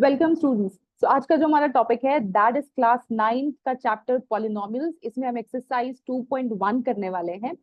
Welcome students. तो आज का जो हमारा टॉपिक है दैट इज क्लास 9 का चैप्टर पॉलिनोमियल्स। इसमें हम एक्सरसाइज 2.1 करने वाले हैं।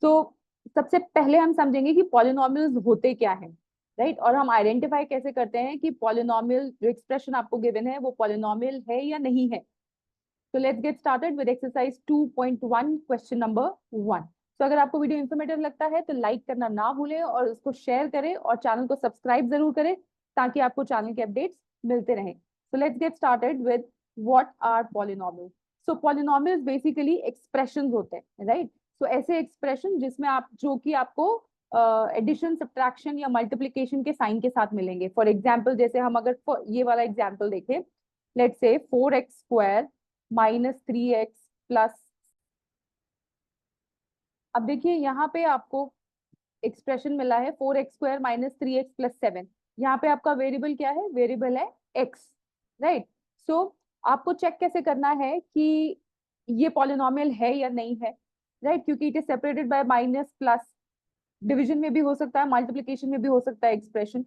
तो सबसे पहले हम समझेंगे कि पॉलिनोमियल्स होते क्या हैं, राइट। और हम आइडेंटिफाई कैसे करते हैं कि पॉलिनोमियल जो एक्सप्रेशन आपको गिवन है वो पॉलिनोमियल है या नहीं है। तो let's get started with exercise 2.1 question number 1। तो अगर आपको वीडियो इन्फॉर्मेटिव लगता है तो लाइक करना ना भूलें और उसको शेयर करें और चैनल को सब्सक्राइब जरूर करें ताकि आपको चैनल के अपडेट्स मिलते रहें। So let's get started with what are polynomials. So polynomials basically expressions होते हैं, राइट। सो ऐसे एक्सप्रेशन जिसमें आप जो कि आपको एडिशन सब्ट्रैक्शन या मल्टीप्लिकेशन के साइन के साथ मिलेंगे। फॉर एग्जाम्पल जैसे हम अगर ये वाला एग्जाम्पल देखें, let's say 4x² minus 3x plus. अब देखिए यहाँ पे आपको एक्सप्रेशन मिला है 4x² माइनस 3x प्लस 7। यहाँ पे आपका वेरिएबल क्या है? वेरिएबल है x, राइट। सो आपको चेक कैसे करना है कि ये पॉलिनोमियल है या नहीं है, राइट, क्योंकि it is separated by minus plus. Division में भी हो सकता है, मल्टीप्लिकेशन में भी हो सकता है एक्सप्रेशन।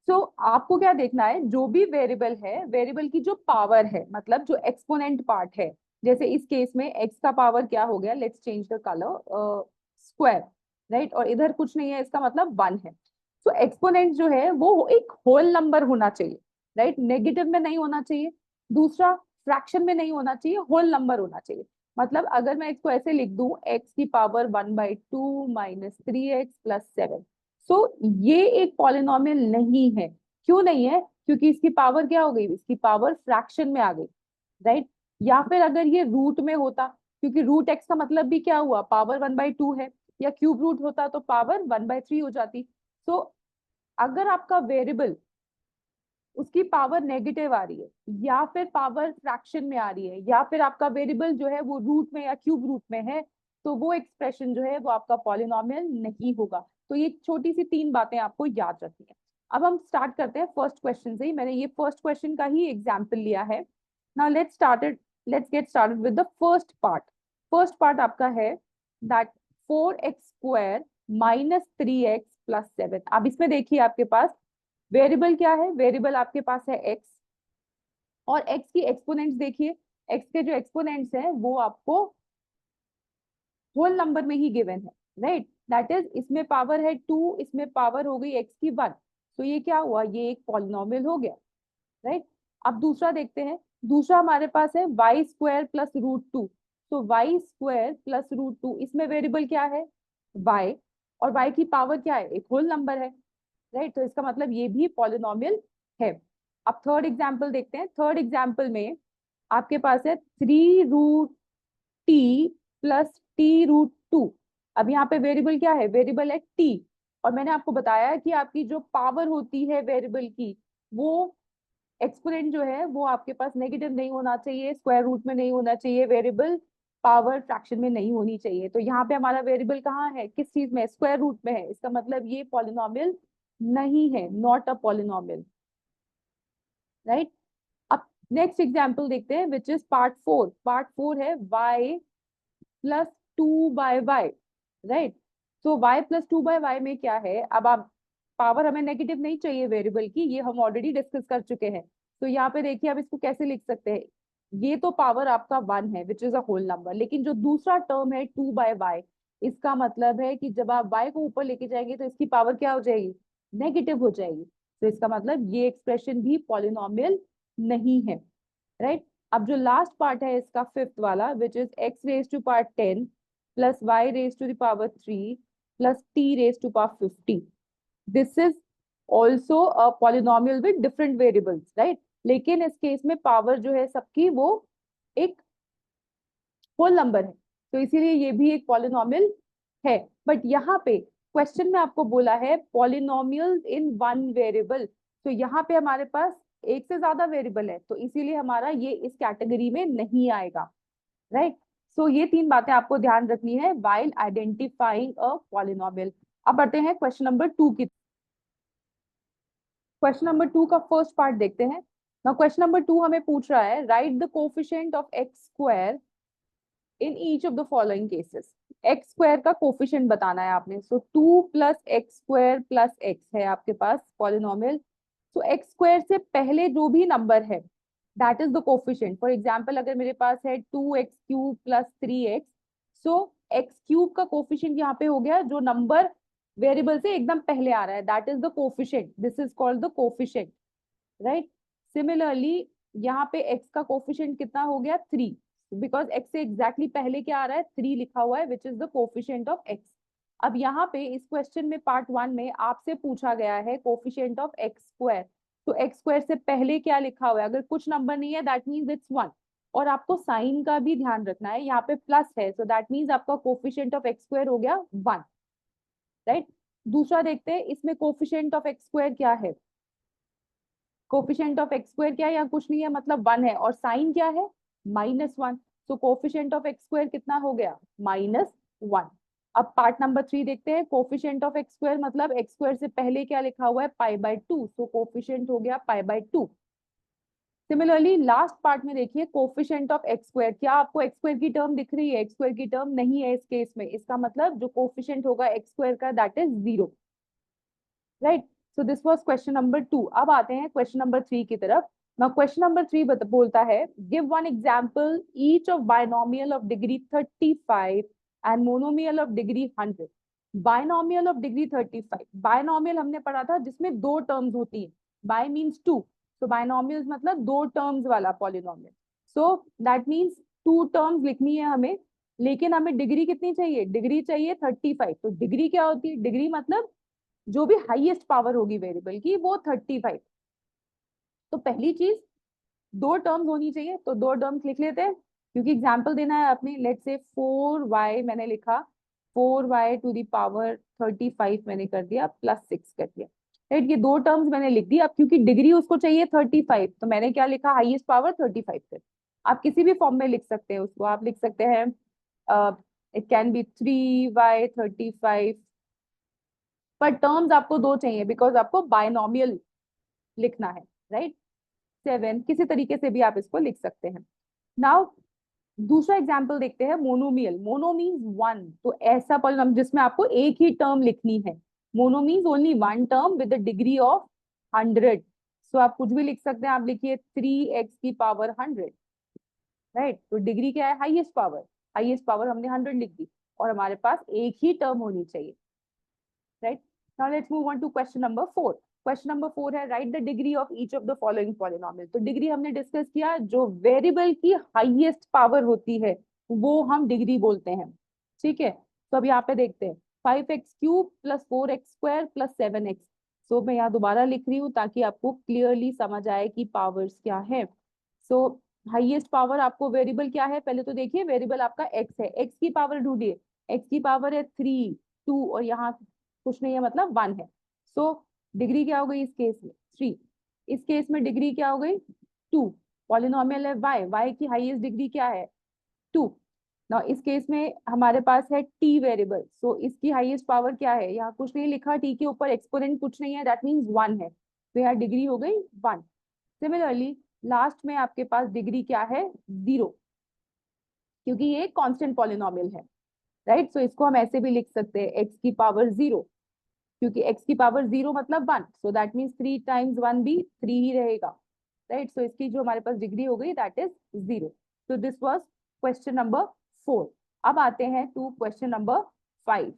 सो आपको क्या देखना है, जो भी वेरिएबल है, वेरिएबल की जो पावर है, मतलब जो एक्सपोनेंट पार्ट है, जैसे इस केस में x का पावर क्या हो गया, let's change the colour, square, right. और इधर कुछ नहीं है, इसका मतलब 1 है। तो एक्सपोनेंट जो है वो एक होल नंबर होना चाहिए, राइट, नेगेटिव में नहीं होना चाहिए। दूसरा, फ्रैक्शन में नहीं होना चाहिए, होल नंबर होना चाहिए। मतलब अगर मैं इसको ऐसे लिख दूं, x की पावर 1/2 माइनस 3x प्लस 7। सो ये एक पॉलिनोमियल नहीं है। क्यों नहीं है? क्योंकि इसकी पावर क्या हो गई, इसकी पावर फ्रैक्शन में आ गई, राइट। या फिर अगर ये रूट में होता, क्योंकि रूट एक्स का मतलब भी क्या हुआ, पावर 1/2 है, या क्यूब रूट होता तो पावर 1/3 हो जाती। तो अगर आपका वेरिएबल उसकी पावर नेगेटिव आ रही है, या फिर पावर फ्रैक्शन में आ रही है, या फिर आपका वेरिएबल जो है वो रूट में या क्यूब रूट में है, तो वो एक्सप्रेशन जो है वो आपका पॉलिनोमियल नहीं होगा। तो ये छोटी सी 3 बातें आपको याद रखनी है। अब हम स्टार्ट करते हैं फर्स्ट क्वेश्चन से ही। मैंने ये फर्स्ट क्वेश्चन का ही एग्जाम्पल लिया है। Now let's get started with the first part. First part आपका है that 4x² minus 3x plus 7। अब इसमें देखिए आपके पास वेरिएबल क्या है, वेरिएबल आपके पास है x, और x की एक्सपोनेंट्स देखिए। x के जो एक्सपोनेंट्स हैं वो आपको होल नंबर में ही गिवन है, राइट। दैट इज इसमें पावर है 2, इसमें पावर हो गई x की 1। तो ये क्या हुआ, ये एक पॉलिनोमियल हो गया, राइट। अब दूसरा देखते हैं। दूसरा हमारे पास है y² प्लस √2। तो y² प्लस √2, इसमें वेरिएबल क्या है, y, और y की पावर क्या है, एक होल नंबर है, राइट। तो इसका मतलब ये भी पॉलिनोमियल है। अब थर्ड एग्जाम्पल देखते हैं। थर्ड एग्जाम्पल में आपके पास है 3√t प्लस t√2। अब यहाँ पे वेरिएबल क्या है, वेरिएबल है t। और मैंने आपको बताया कि आपकी जो पावर होती है वेरिएबल की, वो एक्सपोनेंट जो है वो आपके पास नेगेटिव नहीं होना चाहिए, स्क्वायर रूट में नहीं होना चाहिए, वेरिएबल पावर फ्रैक्शन में नहीं होनी चाहिए। तो यहाँ पे हमारा वेरिएबल कहाँ है, किस चीज में, स्क्वायर रूट में है। इसका मतलब ये पॉलिनोमियल नहीं है, नॉट अ पॉलिनोमियल, राइट। अब नेक्स्ट एग्जाम्पल देखते हैं विच इज पार्ट 4। पार्ट 4 है y प्लस 2/y, राइट। तो y प्लस 2/y में क्या है, अब आप पावर हमें नेगेटिव नहीं चाहिए वेरिएबल की, ये हम ऑलरेडी डिस्कस कर चुके हैं। तो यहाँ पे देखिए आप इसको कैसे लिख सकते हैं, ये तो पावर आपका 1 है which is a whole number, लेकिन जो दूसरा टर्म है 2/y, इसका मतलब है कि जब आप y को ऊपर लेके जाएंगे तो इसकी पावर क्या हो जाएगी, नेगेटिव हो जाएगी। तो इसका मतलब ये एक्सप्रेशन भी पॉलिनोमियल नहीं है, राइट। अब जो लास्ट पार्ट है इसका फिफ्थ वाला, which is x⁻10 plus y⁻3 plus t⁻50। This is also a polynomial with different variables, right. लेकिन इस केस में पावर जो है सबकी वो एक होल नंबर है, तो इसीलिए ये भी एक पॉलिनोमियल है। बट यहाँ पे क्वेश्चन में आपको बोला है पॉलिनोमियल इन 1 वेरिएबल। तो यहाँ पे हमारे पास एक से ज्यादा वेरिएबल है, तो इसीलिए हमारा ये इस कैटेगरी में नहीं आएगा, राइट। सो ये 3 बातें आपको ध्यान रखनी है व्हाइल आइडेंटिफाइंग अ पॉलिनोमियल। अब बढ़ते हैं क्वेश्चन नंबर 2 की। क्वेश्चन नंबर 2 का फर्स्ट पार्ट देखते हैं ना। क्वेश्चन नंबर 2 हमें पूछ रहा है right the coefficient of x² in each of the following cases. x² का कोफिशिएंट बताना है आपने। सो 2 प्लस x² प्लस x है आपके पास पॉलिनोमियल। सो एक्स स्क्वायर से पहले जो भी नंबर है that is the coefficient. For example अगर मेरे पास है 2x³ प्लस 3x, सो एक्स क्यूब का कोफिशिएंट यहाँ पे हो गया जो नंबर वेरिएबल से एकदम पहले आ रहा है, that is the coefficient, this is called the coefficient, right. Similarly यहाँ पे x का कोफिशिएंट कितना हो गया 3, बिकॉज x से एग्जैक्टली पहले क्या आ रहा है 3 लिखा हुआ है which is the coefficient of x। अब यहाँ पे इस क्वेश्चन में पार्ट 1 में आपसे पूछा गया है कोफिशिएंट ऑफ एक्स स्क्वायर, तो एक्स स्क्वायर से पहले क्या लिखा हुआ है, अगर कुछ नंबर नहीं है दैट मीन्स इट्स 1, और आपको साइन का भी ध्यान रखना है, यहाँ पे प्लस है सो दैट मीन्स आपका कोफिशिएंट ऑफ एक्स स्क्वायर हो गया 1, राइट। दूसरा देखते हैं इसमें कोफिशिएंट ऑफ एक्स स्क्वायर क्या है, कोफिशिएंट ऑफ एक्स स्क्वायर क्या है, यहाँ कुछ नहीं है मतलब 1 है, और साइन क्या है -1, तो कोफिशिएंट ऑफ एक्स स्क्वायर कितना हो गया -1। अब पार्ट नंबर 3 देखते हैं, कोफिशिएंट ऑफ एक्स स्क्वायर मतलब एक्स स्क्वायर से पहले क्या लिखा हुआ है π/2, तो कोफिशिएंट हो गया π/2। सिमिलरली लास्ट पार्ट में देखिए कोफिशिएंट ऑफ एक्स स्क्वायर, क्या आपको एक्स स्क्वायर की टर्म दिख रही है, एक्स स्क्वायर की टर्म नहीं है इस केस में, इसका मतलब जो कोफिशिएंट होगा एक्स स्क्वायर का that is 0, right. So this was question number 2। अब आते हैं क्वेश्चन नंबर 3 की तरफ। नाउ क्वेश्चन नंबर 3 बोलता है give one example each of binomial of degree 35 and monomial of degree 100। Binomial of degree 35, binomial हमने पढ़ा था जिसमें दो टर्म्स होती है, bi means two, so binomial मतलब दो टर्म्स वाला polynomial, so that means two terms लिखनी है हमें, लेकिन हमें डिग्री कितनी चाहिए, डिग्री चाहिए 35। तो डिग्री क्या होती है, डिग्री मतलब जो भी हाईएस्ट पावर होगी वेरिएबल की वो 35। तो पहली चीज दो टर्म्स होनी चाहिए, तो दो टर्म्स लिख लेते हैं क्योंकि एग्जांपल देना है अपने, लेट्स से 4y मैंने लिखा, 4y टू द पावर 35 मैंने कर दिया प्लस 6 कर दिया, राइट। ये दो टर्म्स मैंने लिख दी। अब क्योंकि डिग्री उसको चाहिए 35 तो मैंने क्या लिखा, हाईएस्ट पावर 35 कर। आप किसी भी फॉर्म में लिख सकते हैं उसको, आप लिख सकते हैं इट कैन बी 3y35, पर टर्म्स आपको दो चाहिए बिकॉज आपको बायनोमियल लिखना है, राइट। 7 किसी तरीके से भी आप इसको लिख सकते हैं। नाउ दूसरा एग्जांपल देखते हैं मोनोमियल, मोनो मीन्स वन, तो ऐसा पॉलिनोमियल जिसमें आपको एक ही टर्म लिखनी है, mono means only one term with the degree of 100। सो आप कुछ भी लिख सकते हैं, आप लिखिए 3x की पावर 100, राइट। तो डिग्री क्या है, हाईएस्ट पावर, हाईएस्ट पावर हमने 100 लिख दी और हमारे पास एक ही टर्म होनी चाहिए, right? Now let's move on to question number 4. Question number 4 है write the degree of each of the following polynomial। तो डिग्री हमने डिस्कस किया, जो वेरिएबल की हाईएस्ट पावर होती है वो हम डिग्री बोलते हैं, ठीक है। तो अब यहाँ पे देखते हैं 5x³ plus 4x² plus 7x। सो मैं यहाँ दोबारा लिख रही हूँ ताकि आपको क्लियरली समझ आए कि पावर्स क्या है। सो हाईएस्ट पावर आपको वेरिएबल क्या है, पहले तो देखिए वेरिएबल आपका x है, x की पावर ढूंढिए, x की पावर है 3, 2 और यहाँ कुछ नहीं है मतलब 1 है। सो डिग्री क्या हो गई इस केस में 3, इस केस में डिग्री क्या हो गई 2, पॉलिनोमियल है y की हाईएस्ट डिग्री क्या है 2। ना इस केस में हमारे पास है t वेरिएबल, सो इसकी हाईएस्ट पावर क्या है, यहाँ कुछ नहीं लिखा, t के ऊपर एक्सपोनेंट कुछ नहीं है दैट मीन्स 1 है, तो यहाँ डिग्री हो गई 1। सिमिलरली लास्ट में आपके पास डिग्री क्या है 0, क्योंकि ये कांस्टेंट पॉलिनोमियल है, राइट। सो इसको हम ऐसे भी लिख सकते हैं x की पावर 0, क्योंकि x की पावर 0 मतलब 1, सो दैट मीन्स 3 टाइम्स 1 भी 3 ही रहेगा, राइट। सो इसकी जो हमारे पास डिग्री हो गई that is 0। So this was question number 4। अब आते हैं टू क्वेश्चन नंबर 5।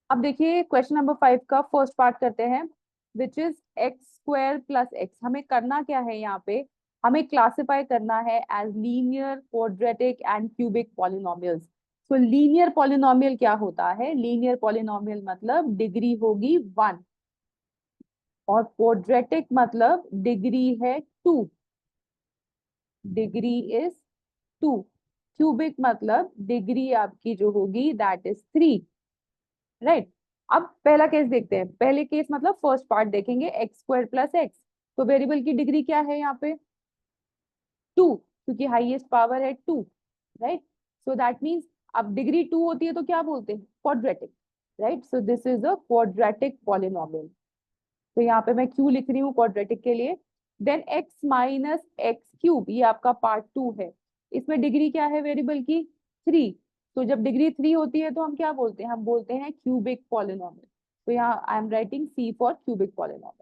अब देखिए क्वेश्चन नंबर 5 का फर्स्ट पार्ट करते हैं which is x² plus x। हमें करना क्या है यहाँ पे, हमें क्लासिफाई करना है as linear, quadratic and cubic polynomials. तो लीनियर पॉलिनोमियल क्या होता है, लीनियर पॉलिनोमियल मतलब डिग्री होगी 1, और क्वाड्रेटिक मतलब डिग्री है 2, डिग्री इज 2, क्यूबिक मतलब डिग्री आपकी जो होगी दैट इज 3, राइट। अब पहला केस देखते हैं, पहले केस मतलब फर्स्ट पार्ट देखेंगे x² प्लस x। तो वेरिएबल की डिग्री क्या है यहाँ पे 2, क्योंकि हाईएस्ट पावर है 2, राइट। सो दैट मीन्स अब डिग्री 2 होती है तो क्या बोलते हैं quadratic, right. So this is a quadratic polynomial, तो यहाँ पे मैं q लिख रही हूँ क्वाड्रेटिक के लिए। देन x माइनस x³, ये आपका पार्ट 2 है, इसमें डिग्री क्या है वेरिएबल की 3। तो जब डिग्री 3 होती है तो हम क्या बोलते हैं, हम बोलते हैं क्यूबिक पॉलिनोमियल। तो यहाँ I am writing C for cubic polynomial.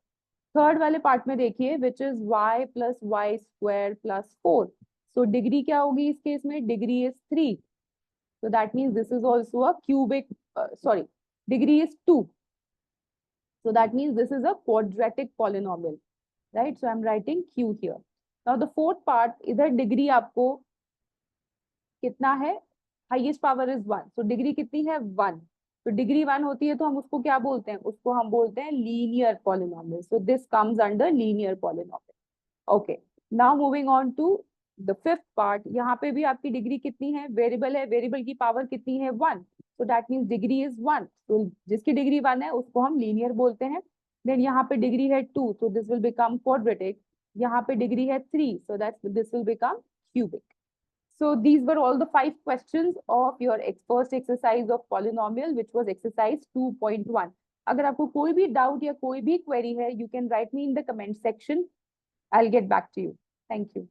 Third वाले पार्ट में देखिए which is y plus y squared plus 4। So degree क्या होगी इस केस में, degree is 3, so that means this is also a cubic, sorry, degree is 2, so that means this is a quadratic polynomial, right? So I'm writing q here. Now the fourth part, इधर degree आपको कितना है, highest power is 1, so degree कितनी है 1। तो degree 1 होती है तो हम उसको क्या बोलते हैं, उसको हम बोलते हैं linear polynomial. So this comes under linear polynomial. Okay, now moving on to the fifth part. यहाँ पे भी आपकी डिग्री कितनी है, वेरिएबल है, वेरिएबल की पावर कितनी है 1, so that means degree is 1। तो जिसकी डिग्री 1 है उसको हम लीनियर बोलते हैं। देन यहाँ पे डिग्री है 2, so this will become quadratic. यहाँ पे डिग्री है 3, so that this will become cubic. So these were all the 5 questions of your first exercise of polynomial, which was exercise 2.1. अगर आपको कोई भी doubt या कोई भी query है, you can write me in the comment section. I'll get back to you. Thank you.